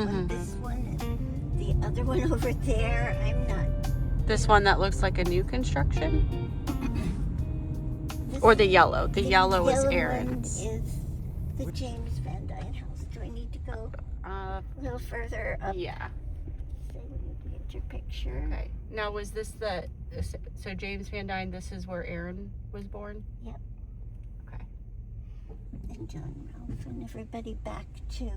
But this one, the other one over there, I'm not. This one that looks like a new construction? Or the yellow? The yellow is Aaron's. Is the James Van Dyne house. Do I need to go a little further up? Yeah. Say when you get your picture. Okay. Now, was this so James Van Dyne, this is where Aaron was born? Yep. Okay. And John Ralph and everybody back too.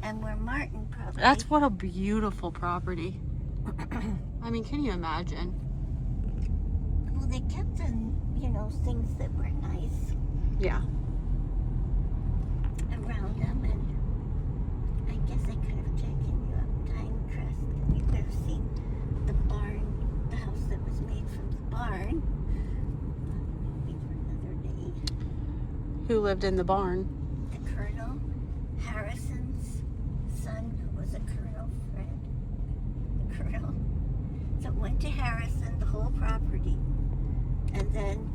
And where Martin probably. That's what a beautiful property. I mean, can you imagine? Well, they kept in, things that were nice. Yeah. Around them, and I guess I could have taken you up Duynes and you could have seen the barn, the house that was made from the barn. Maybe for another day. Who lived in the barn? The Colonel, Harrison's son, who was a colonel, Fred. The Colonel. So it went to Harrison, the whole property. And then,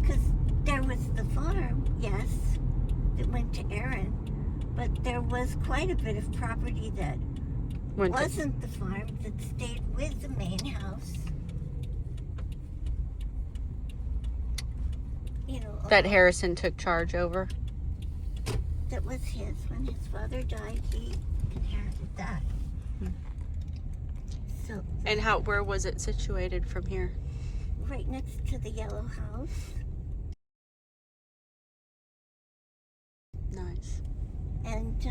because there was the farm, yes, that went to Aaron, but there was quite a bit of property that wasn't the farm that stayed with the main house. That Harrison took charge over? That was his. When his father died, he inherited that. So. And where was it situated from here? Right next to the yellow house. Nice. And,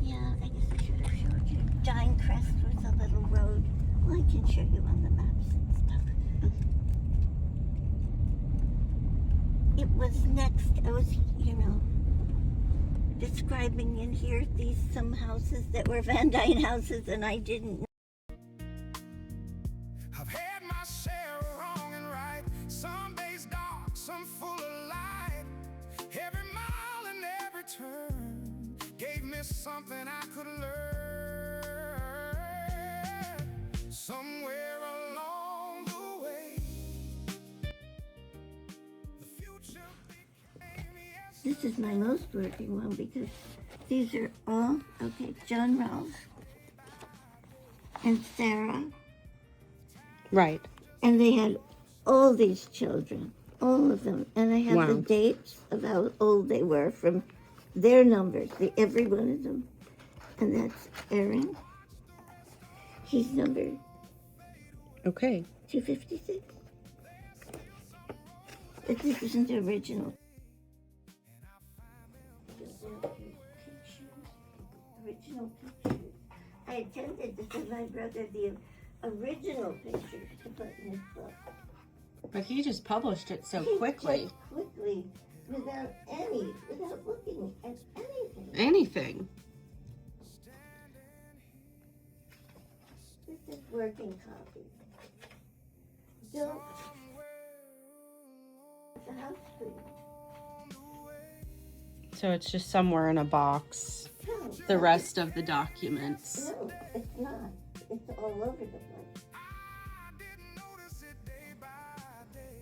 yeah, I guess I should have showed you. Dine Crest was a little road. Well, I can show you on the maps and stuff. It was next, I was, describing in here some houses that were Van Dyne houses, and I didn't know. I've had my share of wrong and right. Some days dark, some full of light. Every mile and every turn gave me something I could learn. Somewhere along the way, the future became yes. This is my most working one because these are all, John Ralph and Sarah. Right. And they had all these children, all of them. And I have the dates of how old they were from their numbers, every one of them. And that's Aaron. He's number 256. But this isn't the original. Original pictures. I attempted to send my brother the original pictures to put in his book. But he just published it so quickly. Quickly, without looking at anything. Anything. This is working copy. Don't the house, please. So it's just somewhere in a box. No, The rest of the documents. no, it's not. It's all over the place. I didn't notice it day by day.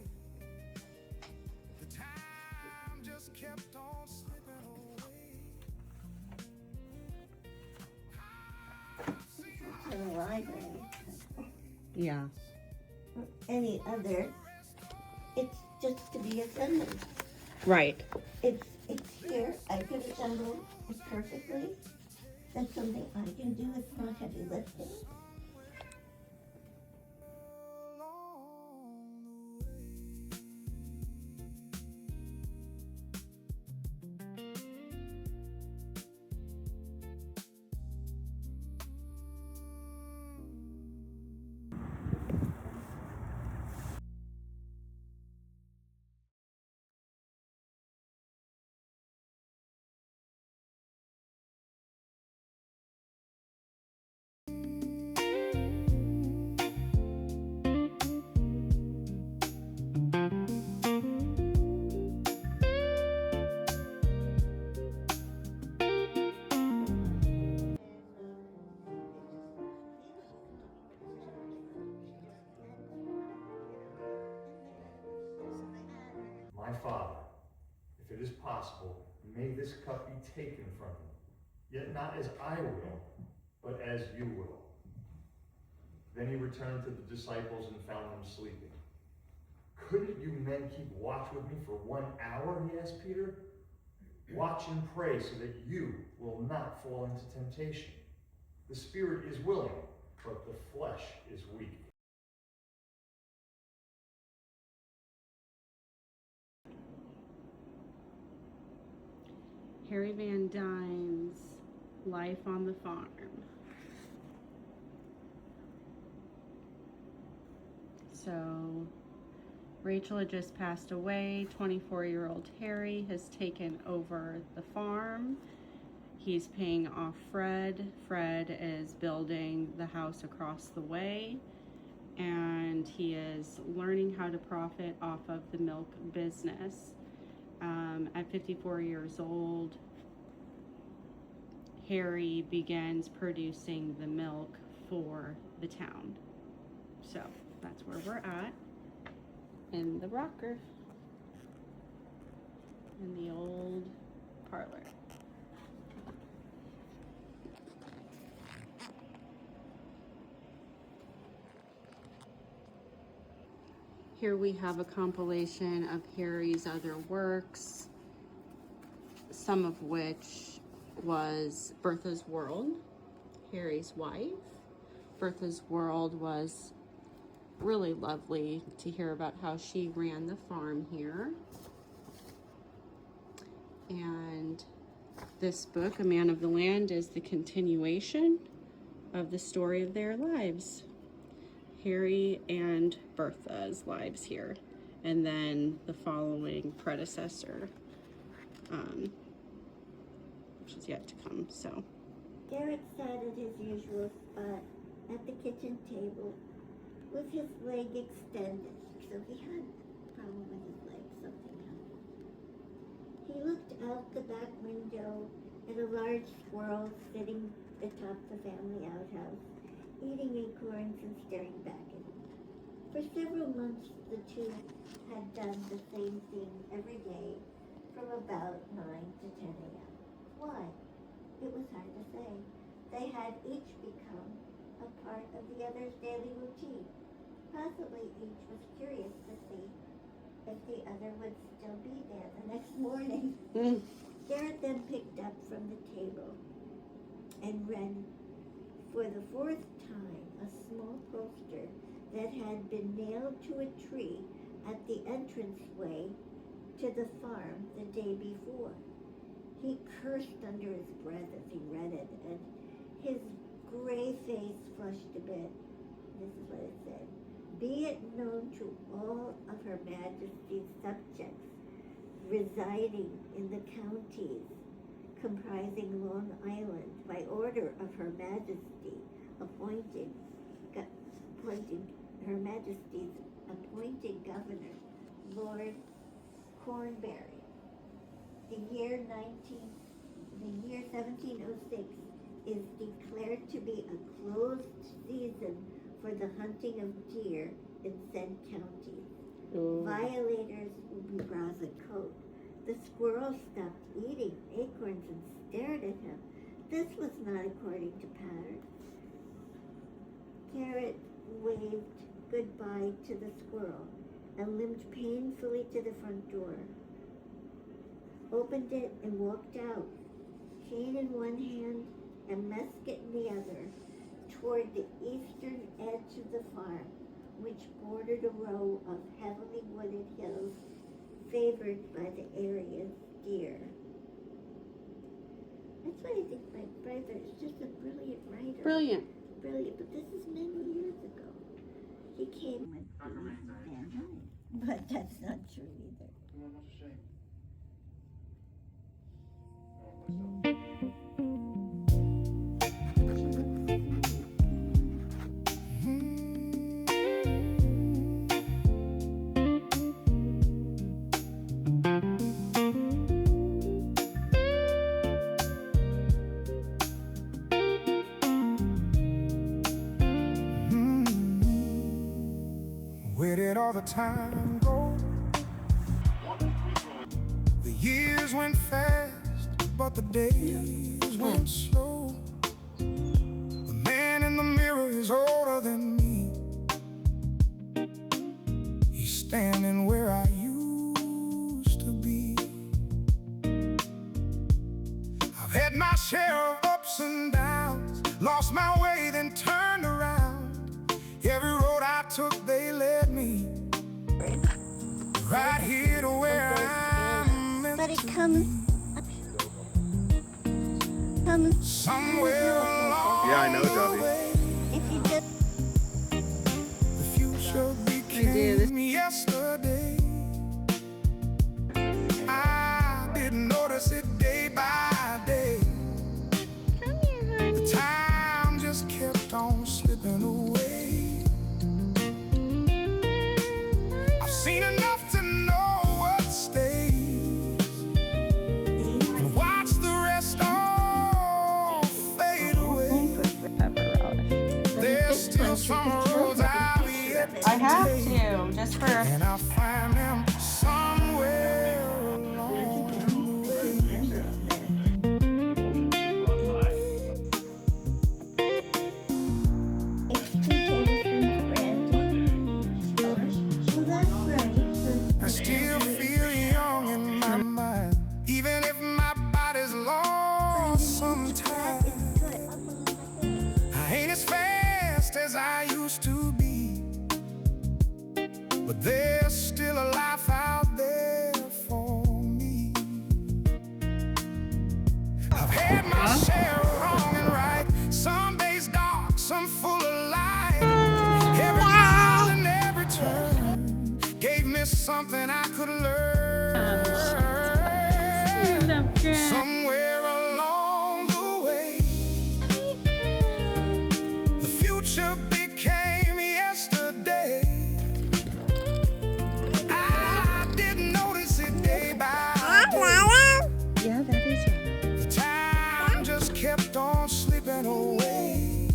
The time just kept on slipping away. It's in the library. Yeah. Any other. It's just to be assembled. Right. It's here. I could assemble it perfectly. That's something I can do. It's not heavy lifting. My Father, if it is possible, may this cup be taken from me, yet not as I will, but as you will. Then he returned to the disciples and found them sleeping. Couldn't you men keep watch with me for 1 hour, he asked Peter. Watch and pray so that you will not fall into temptation. The spirit is willing, but the flesh is weak. Harry Van Dyne's life on the farm. So, Rachel had just passed away. 24-year-old Harry has taken over the farm. He's paying off Fred. Fred is building the house across the way, and he is learning how to profit off of the milk business. At 54 years old, Harry begins producing the milk for the town. So that's where we're at, in the rocker, in the old parlor. Here we have a compilation of Harry's other works, some of which was Bertha's World, Harry's wife. Bertha's World was really lovely to hear about how she ran the farm here. And this book, A Man of the Land, is the continuation of the story of their lives. Harry and Bertha's lives here, and then the following predecessor, which is yet to come. So Garrett sat at his usual spot at the kitchen table with his leg extended, so he had a problem with his leg, something happened. He looked out the back window at a large squirrel sitting atop the family outhouse, eating acorns and staring back at him. For several months, the two had done the same thing every day from about 9 to 10 a.m. Why? It was hard to say. They had each become a part of the other's daily routine. Possibly each was curious to see if the other would still be there the next morning. Garrett then picked up from the table and read for the 4th time a small poster that had been nailed to a tree at the entranceway to the farm the day before. He cursed under his breath as he read it, and his gray face flushed a bit. This is what it said. Be it known to all of Her Majesty's subjects residing in the counties comprising Long Island, by order of Her Majesty, appointing Her Majesty's appointed governor, Lord Cornbury. The year 1706 is declared to be a closed season for the hunting of deer in said counties. Violators will be brought a coat. The squirrel stopped eating acorns and stared at him. This was not according to pattern. Garrett waved goodbye to the squirrel and limped painfully to the front door, opened it and walked out, cane in one hand and musket in the other, toward the eastern edge of the farm, which bordered a row of heavily wooded hills favored by the area's deer. That's why I think my brother is just a brilliant writer. brilliant. Brilliant, but this is many years ago. He came with Van Dyne, but that's not true either. Where did all the time go? The years went fast, but the days years went slow. The man in the mirror is older than me. He's standing where I used to be. I've had my share of ups and downs, lost my way, then turned around. Every road I took, they led me right here to where I'm meant But it to comes somewhere along Yeah, I know, the Johnny. way. if you just The future became yesterday. I didn't notice it day by day. come here, honey. Time just kept on slipping away. I've seen enough to know what stays and watch the rest all fade away. Pepper relish. There's still some roads I've yet to I have take, to, just for and I'll find them somewhere along the way. It's 2 tablespoons brandy. Well, that's right. I still feel young in my mind, even if my body's lost sometimes. I ain't as fast as I used to be, but there's still a life out there for me. I've had my share of wrong and right, some days dark, some full of light. Every mile and every turn gave me something I could learn. Somewhere along the way, the future became yesterday. I didn't notice it day by day. yeah, that is right. The time just kept on slipping away.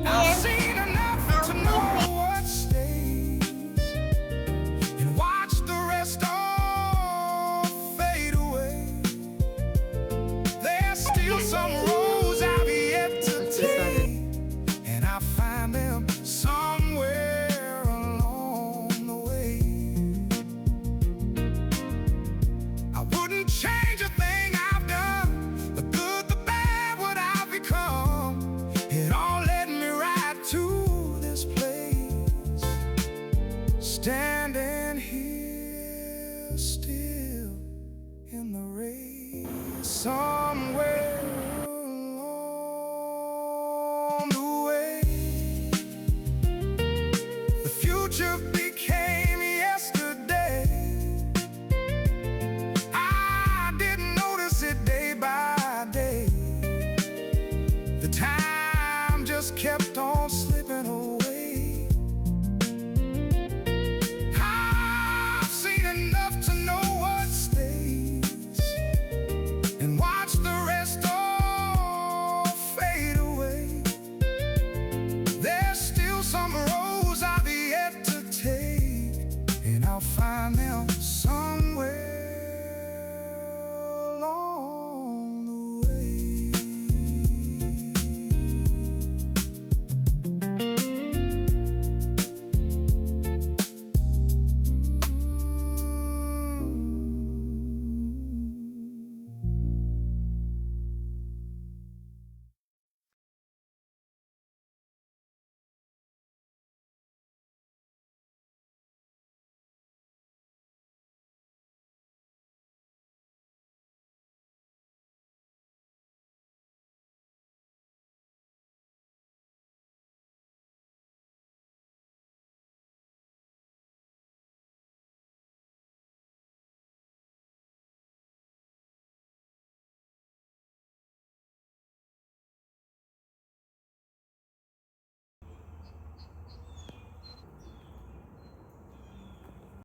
I've seen enough to know what stays and watch the rest all fade away. There's still some road